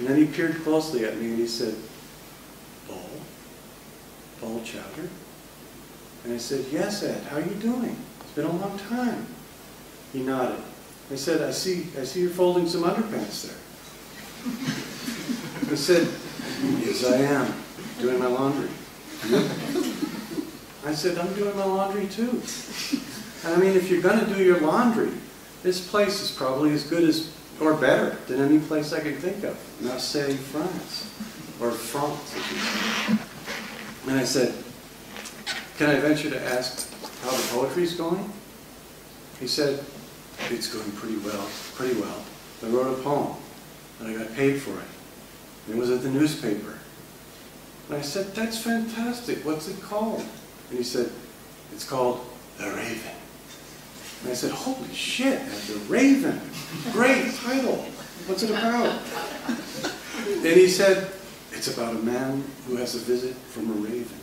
And then he peered closely at me and he said, Paul Chowder? And I said, yes, Ed, how are you doing? It's been a long time. He nodded. I said, I see you're folding some underpants there. I said, yes, I am, doing my laundry. I said, I'm doing my laundry too. And I mean, if you're going to do your laundry, this place is probably as good as, or better, than any place I can think of. Marseille, France. Or France, if you say. And I said, can I venture to ask how the poetry's going? He said, it's going pretty well. I wrote a poem, and I got paid for it. And it was at the newspaper. And I said, that's fantastic. What's it called? And he said, it's called The Raven. And I said, holy shit, The Raven. Great title. What's it about? And he said, it's about a man who has a visit from a raven.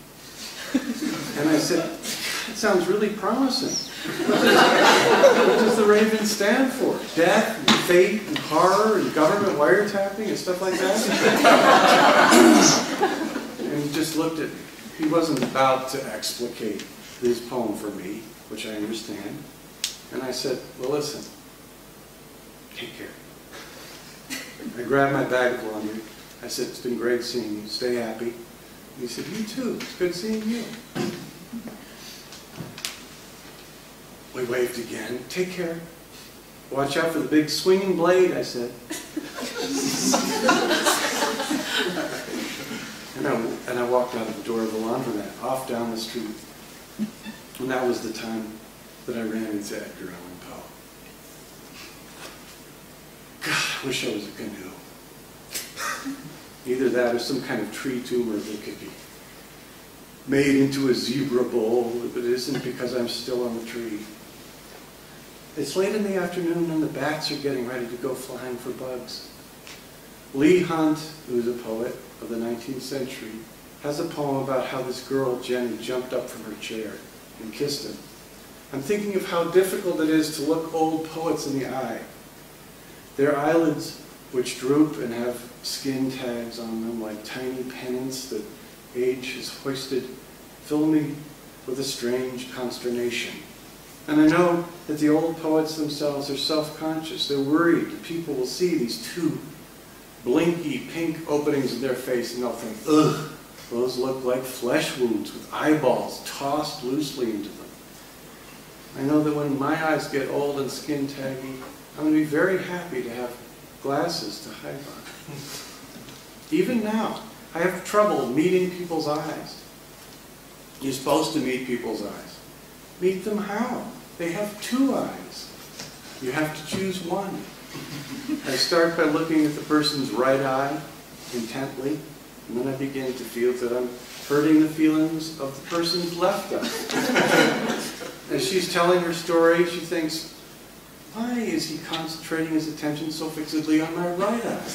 And I said, that sounds really promising. What does the raven stand for? Death, and fate, and horror, and government wiretapping, and stuff like that? And he just looked at me. He wasn't about to explicate his poem for me, which I understand. And I said, well, listen, take care. I grabbed my bag of laundry. I said, it's been great seeing you. Stay happy. And he said, you too. It's good seeing you. We waved again. Take care. Watch out for the big swinging blade, I said. And I walked out of the door of the laundromat, off down the street. And that was the time that I ran into Edgar Allan Poe. God, I wish I was a canoe. Either that or some kind of tree tumor that could be made into a zebra bowl, but it isn't because I'm still on the tree. It's late in the afternoon and the bats are getting ready to go flying for bugs. Leigh Hunt, who's a poet of the 19th century, has a poem about how this girl, Jenny, jumped up from her chair and kissed him. I'm thinking of how difficult it is to look old poets in the eye. Their eyelids, which droop and have skin tags on them like tiny pennants that age has hoisted, fill me with a strange consternation. And I know that the old poets themselves are self-conscious. They're worried that people will see these two blinky pink openings in their face and they'll think, ugh, those look like flesh wounds with eyeballs tossed loosely into them. I know that when my eyes get old and skin taggy, I'm going to be very happy to have glasses to hide behind. Even now, I have trouble meeting people's eyes. You're supposed to meet people's eyes. Meet them how? They have two eyes. You have to choose one. I start by looking at the person's right eye intently, and then I begin to feel that I'm hurting the feelings of the person's left eye. As she's telling her story, she thinks, why is he concentrating his attention so fixedly on my right eye?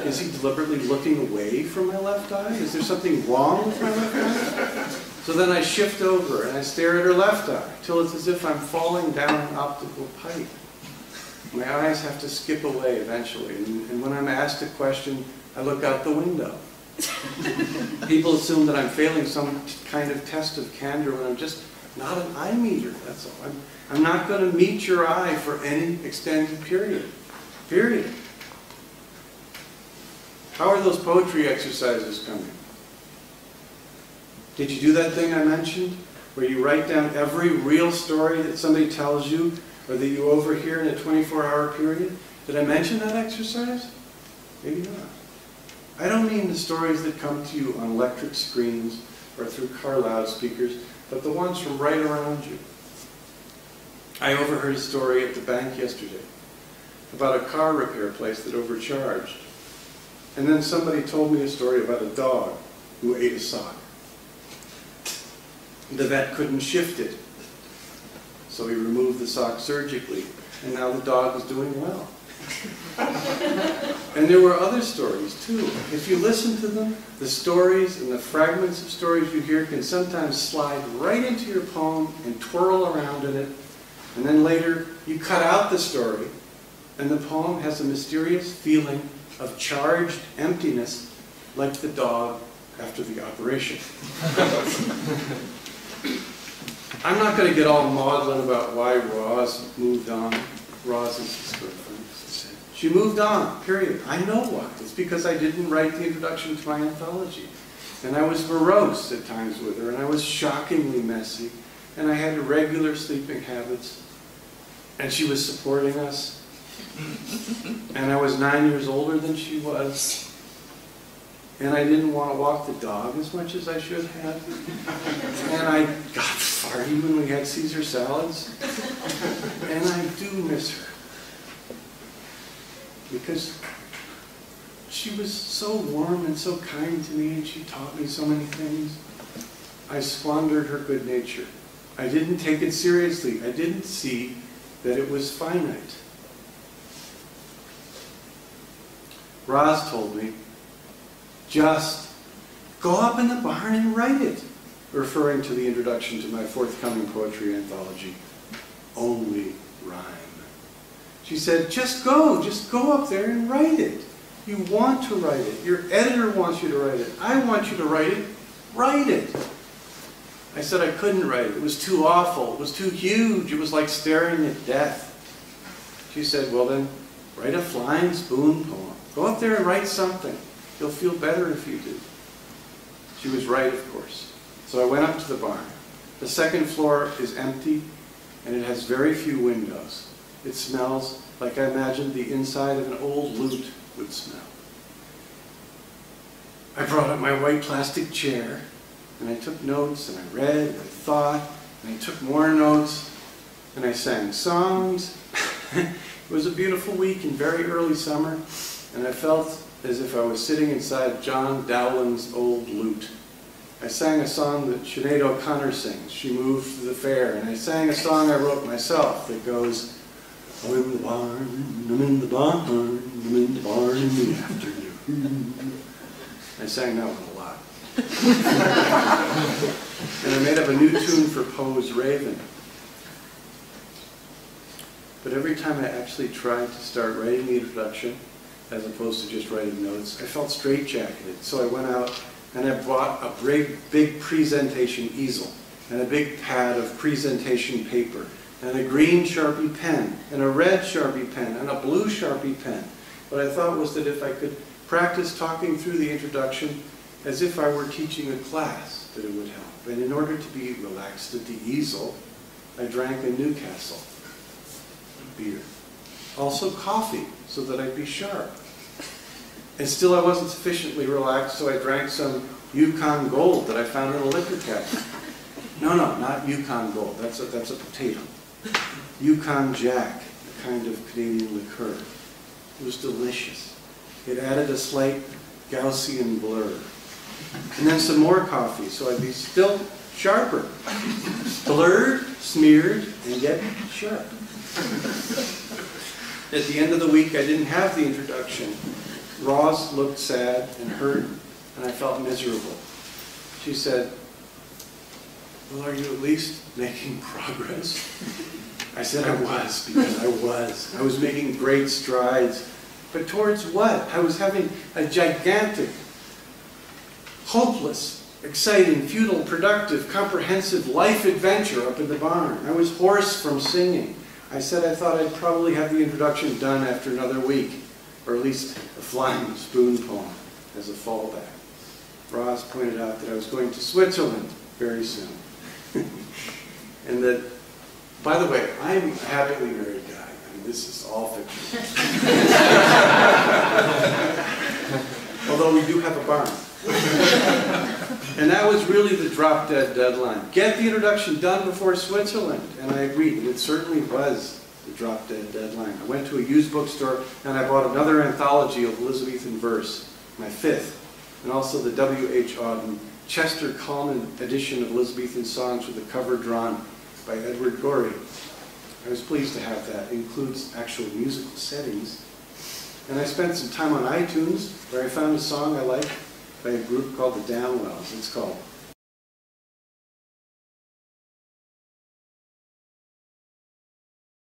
Is he deliberately looking away from my left eye? Is there something wrong with my left eye? So then I shift over and I stare at her left eye, till it's as if I'm falling down an optical pipe. My eyes have to skip away eventually, and when I'm asked a question, I look out the window. People assume that I'm failing some kind of test of candor when I'm just not an eye meter, that's all. I'm not going to meet your eye for any extended period. Period. How are those poetry exercises coming? Did you do that thing I mentioned, where you write down every real story that somebody tells you, or that you overhear in a 24-hour period? Did I mention that exercise? Maybe not. I don't mean the stories that come to you on electric screens or through car loudspeakers, but the ones from right around you. I overheard a story at the bank yesterday about a car repair place that overcharged. And then somebody told me a story about a dog who ate a sock. The vet couldn't shift it, so he removed the sock surgically, and now the dog is doing well. And there were other stories too. If you listen to them, the stories and the fragments of stories you hear can sometimes slide right into your poem and twirl around in it, and then later you cut out the story, and the poem has a mysterious feeling of charged emptiness like the dog after the operation. I'm not going to get all maudlin about why Roz moved on. Roz is his girlfriend. She moved on, period. I know why. It's because I didn't write the introduction to my anthology. And I was morose at times with her, and I was shockingly messy, and I had irregular sleeping habits, and she was supporting us, and I was 9 years older than she was, and I didn't want to walk the dog as much as I should have, and I got farty when we had Caesar salads, and I do miss her, because she was so warm and so kind to me, and she taught me so many things. I squandered her good nature. I didn't take it seriously. I didn't see that it was finite. Roz told me, just go up in the barn and write it, referring to the introduction to my forthcoming poetry anthology, Only Rhyme. She said, just go up there and write it. You want to write it. Your editor wants you to write it. I want you to write it. Write it. I said I couldn't write it. It was too awful. It was too huge. It was like staring at death. She said, well then, write a flying spoon poem. Go up there and write something. You'll feel better if you do. She was right, of course. So I went up to the barn. The second floor is empty, and it has very few windows. It smells like I imagined the inside of an old lute would smell. I brought up my white plastic chair, and I took notes, and I read, and I thought, and I took more notes, and I sang songs. It was a beautiful week in very early summer, and I felt as if I was sitting inside John Dowland's old lute. I sang a song that Sinead O'Connor sings, She Moved to the Fair, and I sang a song I wrote myself that goes, I'm in the barn, I'm in the barn, I'm in the barn in the afternoon. I sang that one a lot. And I made up a new tune for Poe's Raven. But every time I actually tried to start writing the introduction, as opposed to just writing notes, I felt straitjacketed. So I went out and I bought a big presentation easel and a big pad of presentation paper and a green Sharpie pen and a red Sharpie pen and a blue Sharpie pen. What I thought was that if I could practice talking through the introduction as if I were teaching a class, that it would help. And in order to be relaxed at the easel, I drank a Newcastle beer. Also coffee, so that I'd be sharp. And still I wasn't sufficiently relaxed, so I drank some Yukon Gold that I found in a liquor cabinet. No, not Yukon Gold. That's a potato. Yukon Jack, a kind of Canadian liqueur. It was delicious. It added a slight Gaussian blur. And then some more coffee, so I'd be still sharper. Blurred, smeared, and yet sharp. At the end of the week, I didn't have the introduction. Roz looked sad and hurt, and I felt miserable. She said, well, are you at least making progress? I said I was, because I was. I was making great strides. But towards what? I was having a gigantic, hopeless, exciting, futile, productive, comprehensive life adventure up in the barn. I was hoarse from singing. I said I thought I'd probably have the introduction done after another week, or at least a flying spoon poem as a fallback. Roz pointed out that I was going to Switzerland very soon. And that, by the way, I'm a happily married guy. I mean, this is all fiction. Although we do have a barn. And that was really the drop-dead deadline. Get the introduction done before Switzerland. And I agreed. It certainly was the drop-dead deadline. I went to a used bookstore and I bought another anthology of Elizabethan verse, my fifth, and also the W.H. Auden Chester Coleman edition of Elizabethan songs with a cover drawn by Edward Gorey. I was pleased to have that. It includes actual musical settings. And I spent some time on iTunes where I found a song I like by a group called the Downwells. It's called